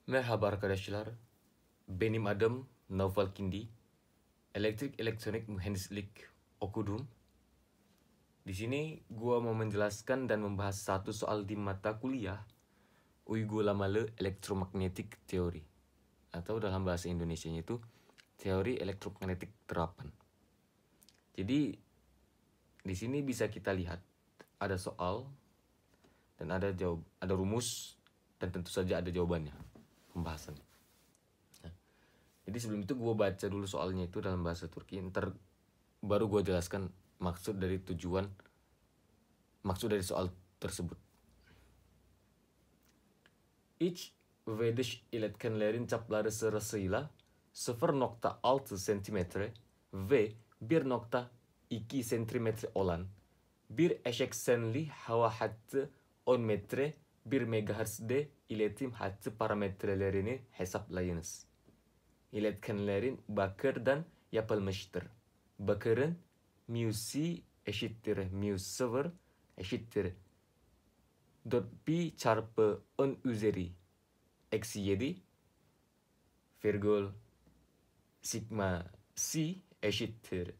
Merhaba arkadaşlar. Benim adım Naufal Kindi. Elektrik Elektronik Mühendislik okudum. Di sini gua mau menjelaskan dan membahas satu soal di mata kuliah Uygulamalı Elektromagnetik Teori, atau dalam bahasa Indonesianya itu teori elektromagnetik terapan. Jadi di sini bisa kita lihat ada soal dan ada rumus dan tentu saja ada jawabannya, pembahasan. Jadi sebelum itu gue baca dulu soalnya itu dalam bahasa Turki, ntar baru gue jelaskan maksud dari soal tersebut. İç ve dış iletkenlerin çapları sırasıyla 0,6 cm ve 1,2 cm olan bir eşeksenli hava hattı 10 metre 1 MHz'de iletim hattı parametrelerini hesaplayınız. İletkenlerin bakırdan yapılmıştır. Bakırın μc eşittir μ0 eşittir 4pi çarpı 10 üzeri eksi 7 virgül sigma c eşittir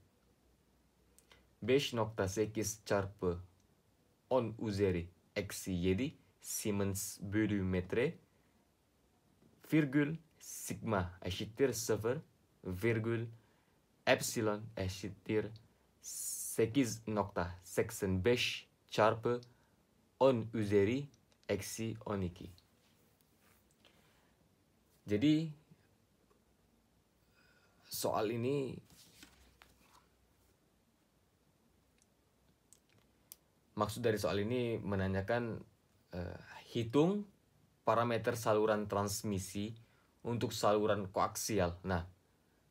5,8 çarpı 10 üzeri eksi 7 Siemens bölü metre virgül sigma eşittir 0 virgül epsilon eşittir 8,85 çarpı 10 üzeri eksi 12. Jadi soal ini maksud dari soal ini menanyakan hitung parameter saluran transmisi untuk saluran koaksial. Nah,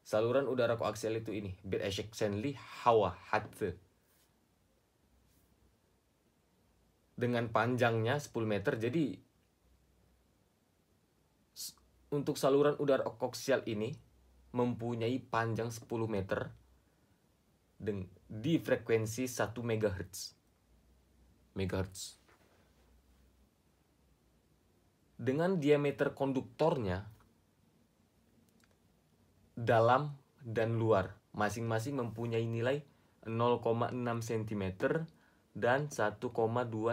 saluran udara koaksial itu ini, bir eşeksenli hava hattı. Dengan panjangnya 10 meter, jadi untuk saluran udara koaksial ini mempunyai panjang 10 meter di frekuensi 1 MHz. Dengan diameter konduktornya dalam dan luar masing-masing mempunyai nilai 0,6 cm dan 1,2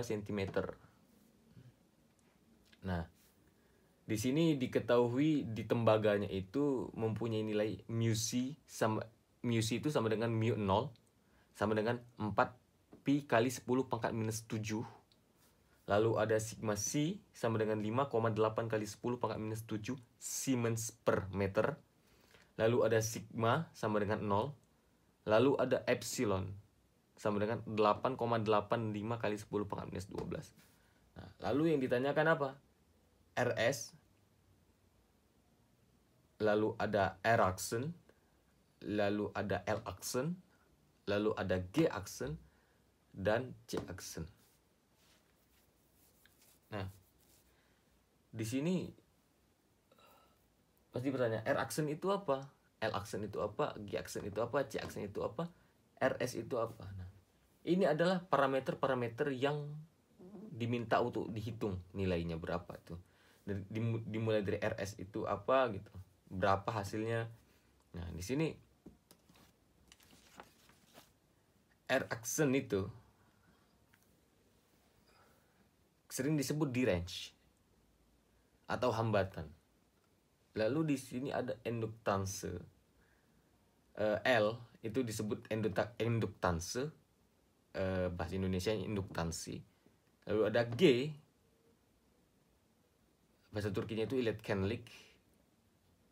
cm. Nah, di sini diketahui di tembaganya itu mempunyai nilai μc itu sama dengan μ0 sama dengan 4pi kali 10 pangkat minus 7. Lalu ada sigma c sama dengan 5,8 kali 10 pangkat minus 7 Siemens per meter. Lalu ada sigma sama dengan 0. Lalu ada epsilon sama dengan 8,85 kali 10 pangkat minus 12. Nah, lalu yang ditanyakan apa? RS. Lalu ada R-aksen. Lalu ada L-aksen. Lalu ada G-aksen. Dan C-aksen. Nah, di sini pasti bertanya, R-aksen itu apa? L-aksen itu apa? G-aksen itu apa? C-aksen itu apa? RS itu apa? Nah, ini adalah parameter-parameter yang diminta untuk dihitung nilainya berapa itu. Dimulai dari RS itu apa gitu. Berapa hasilnya? Nah, di sini R-aksen itu sering disebut derange atau hambatan. Lalu di sini ada induktanse. L itu disebut induktanse, bahasa Indonesia induktansi. Lalu ada G, bahasa Turkinya itu iletkenlik,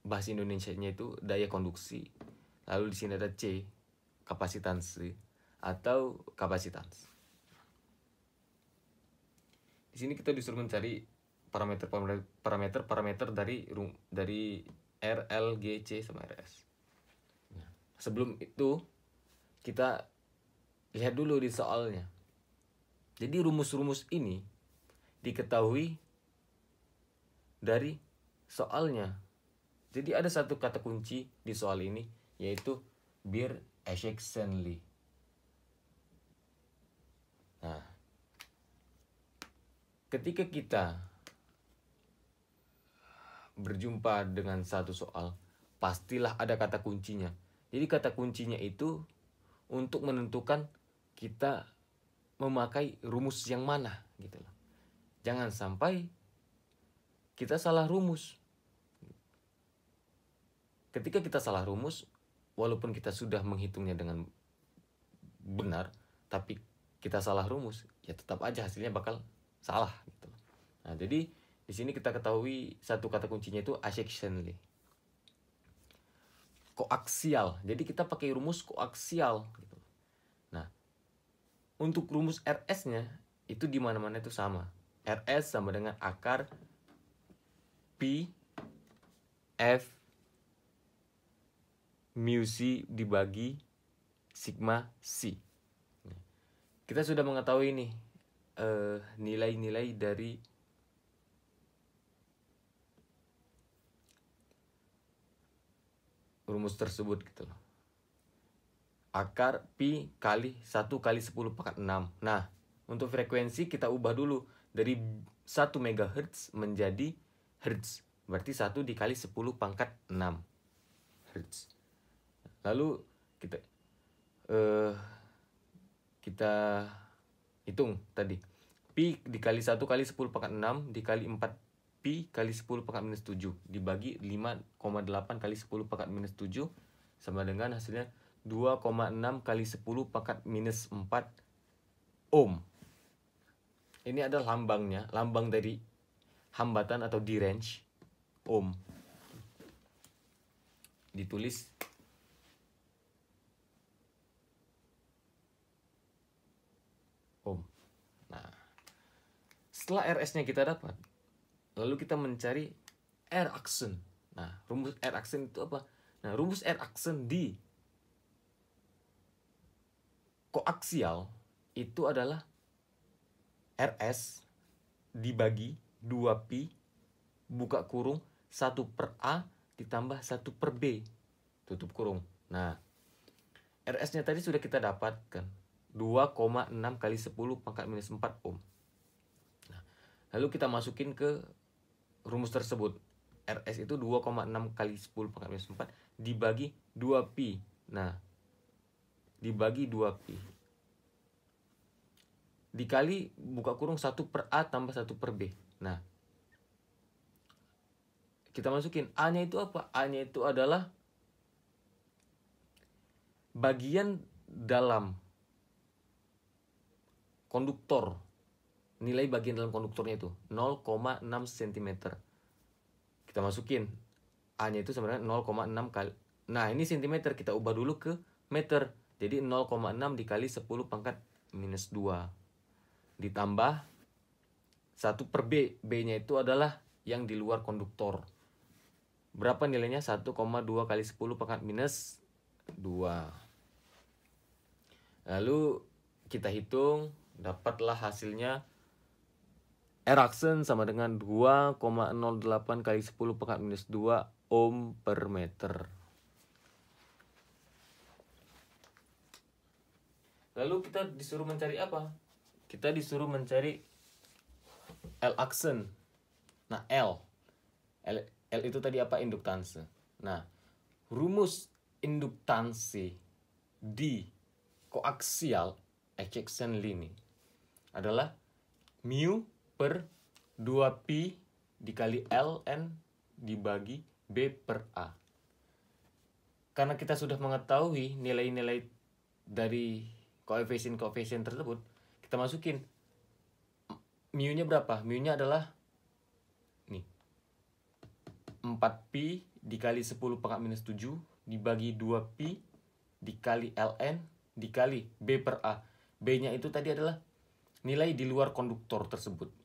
bahasa Indonesianya itu daya konduksi. Lalu di sini ada C, kapasitansi atau kapasitans. Di sini kita disuruh mencari parameter dari R, L, G, C sama RS. Nah, sebelum itu kita lihat dulu di soalnya. Jadi rumus-rumus ini diketahui dari soalnya. Jadi ada satu kata kunci di soal ini, yaitu bir eşeksenli. Nah, ketika kita berjumpa dengan satu soal, pastilah ada kata kuncinya. Jadi kata kuncinya itu untuk menentukan kita memakai rumus yang mana gitu loh. Jangan sampai kita salah rumus. Ketika kita salah rumus, walaupun kita sudah menghitungnya dengan benar, tapi kita salah rumus, ya tetap aja hasilnya bakal salah gitu. Nah, jadi di sini kita ketahui satu kata kuncinya itu asectionally. Koaksial. Jadi kita pakai rumus koaksial gitu. Nah, untuk rumus RS-nya itu di mana-mana itu sama. RS sama dengan akar Pi F mu C dibagi sigma C. Kita sudah mengetahui nih nilai-nilai dari rumus tersebut gitu loh. Akar Pi kali 1 kali 10 pangkat 6. Nah, untuk frekuensi kita ubah dulu dari 1 MHz menjadi Hertz. Berarti 1 dikali 10 pangkat 6 Hertz. Lalu kita hitung tadi. Pi dikali 1 kali 10 pangkat 6 dikali 4 Pi kali 10 pangkat minus 7 dibagi 5,8 kali 10 pangkat minus 7 sama dengan hasilnya 2,6 kali 10 pangkat minus 4 ohm. Ini adalah lambangnya, lambang dari hambatan atau derange ohm. Ditulis ohm. Nah, setelah RS-nya kita dapat, lalu kita mencari R aksen. Nah, rumus R aksen itu apa? Nah, rumus R aksen di koaksial itu adalah RS dibagi 2Pi buka kurung 1 per A ditambah 1 per B tutup kurung. Nah, RS-nya tadi sudah kita dapatkan 2,6 kali 10 pangkat minus 4 ohm. Nah, lalu kita masukin ke rumus tersebut. RS itu 2,6 kali 10 pangkat minus 4 dibagi 2Pi. Nah, dibagi 2Pi. Dikali buka kurung 1 per A tambah 1 per B. Nah, kita masukin A-nya itu apa? A-nya itu adalah bagian dalam konduktor. Nilai bagian dalam konduktornya itu 0,6 cm. Kita masukin A-nya itu sebenarnya 0,6 kali. Nah, ini cm kita ubah dulu ke meter. Jadi 0,6 dikali 10 pangkat minus 2. Ditambah 1 per B. B-nya itu adalah yang di luar konduktor. Berapa nilainya? 1,2 kali 10 pangkat minus 2. Lalu kita hitung, dapatlah hasilnya R aksen sama dengan 2,08 kali 10 pangkat minus 2 ohm per meter. Lalu kita disuruh mencari apa? Kita disuruh mencari L aksen. Nah, L itu tadi apa? Induktansi. Nah, rumus induktansi di koaksial ejection line adalah mu per 2Pi dikali Ln dibagi B per A. Karena kita sudah mengetahui nilai-nilai dari koefisien-koefisien tersebut, kita masukin mu-nya berapa? Mu-nya adalah nih 4Pi dikali 10 pangkat minus 7 dibagi 2Pi dikali Ln dikali B per A. B-nya itu tadi adalah nilai di luar konduktor tersebut.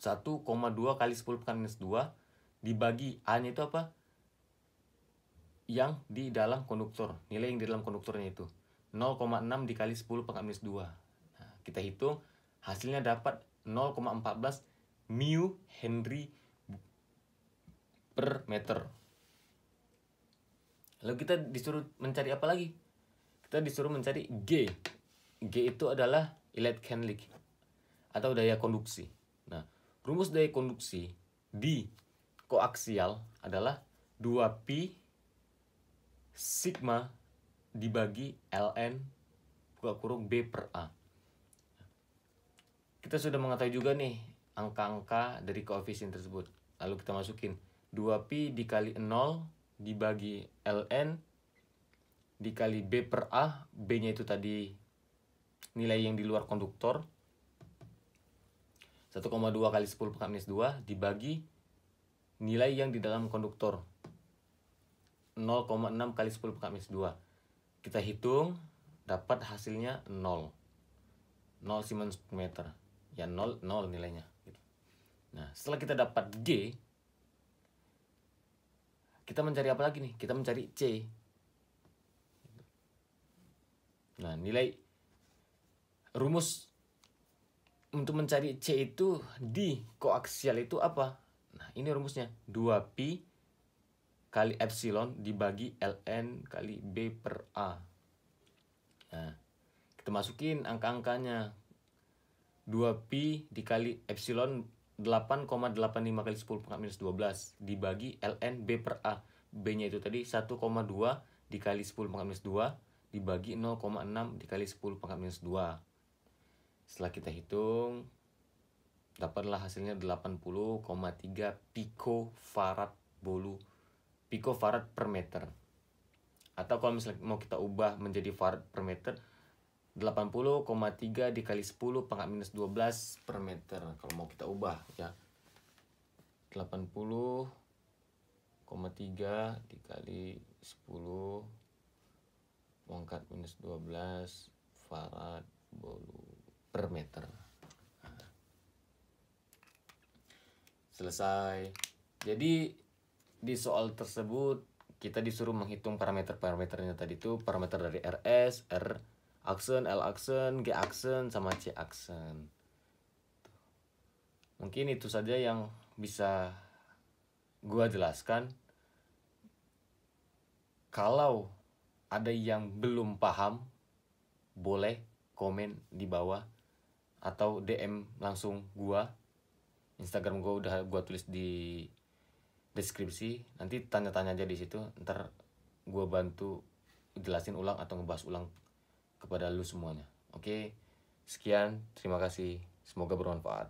1,2 kali 10 pangkat minus 2 dibagi A-nya itu apa? Yang di dalam konduktor. Nilai yang di dalam konduktornya itu 0,6 dikali 10 pangkat minus 2. Nah, kita hitung hasilnya dapat 0,14 mu Henry per meter. Lalu kita disuruh mencari apa lagi? Kita disuruh mencari G. G itu adalah Electrolytic atau daya konduksi. Nah, rumus daya konduksi di koaksial adalah 2pi sigma dibagi ln buka kurung B per A. Kita sudah mengetahui juga nih angka-angka dari koefisien tersebut. Lalu kita masukin 2pi dikali 0 dibagi ln dikali B per A. B-nya itu tadi nilai yang di luar konduktor. 1,2 kali 10 pangkat minus 2 dibagi nilai yang di dalam konduktor. 0,6 kali 10 pangkat minus 2. Kita hitung, dapat hasilnya 0. 0 Siemens per meter. Ya 0 nilainya. Nah, setelah kita dapat G, kita mencari apa lagi nih? Kita mencari C. Nah, nilai rumus untuk mencari C itu di koaksial itu apa? Nah, ini rumusnya. 2pi kali epsilon dibagi ln kali B per A. Nah, kita masukin angka-angkanya. 2pi dikali epsilon 8,85 kali 10 pangkat minus 12 dibagi ln B per A. B-nya itu tadi 1,2 dikali 10 pangkat minus 2 dibagi 0,6 dikali 10 pangkat minus 2. Setelah kita hitung, dapatlah hasilnya 80,3 picofarad per meter. Atau kalau misalnya mau kita ubah menjadi farad per meter, 80,3 dikali 10 pangkat minus 12 per meter. Kalau mau kita ubah ya, 80,3 dikali 10 pangkat minus 12 farad per meter. Selesai. Jadi di soal tersebut kita disuruh menghitung parameternya tadi itu parameter dari RS, R aksen, L aksen, G aksen, sama C aksen. Mungkin itu saja yang bisa gua jelaskan. Kalau ada yang belum paham, boleh komen di bawah atau DM langsung gua. Instagram gua udah gua tulis di deskripsi. Nanti tanya-tanya aja di situ. Ntar gua bantu jelasin ulang atau ngebahas ulang kepada lu semuanya. Oke, sekian, terima kasih. Semoga bermanfaat.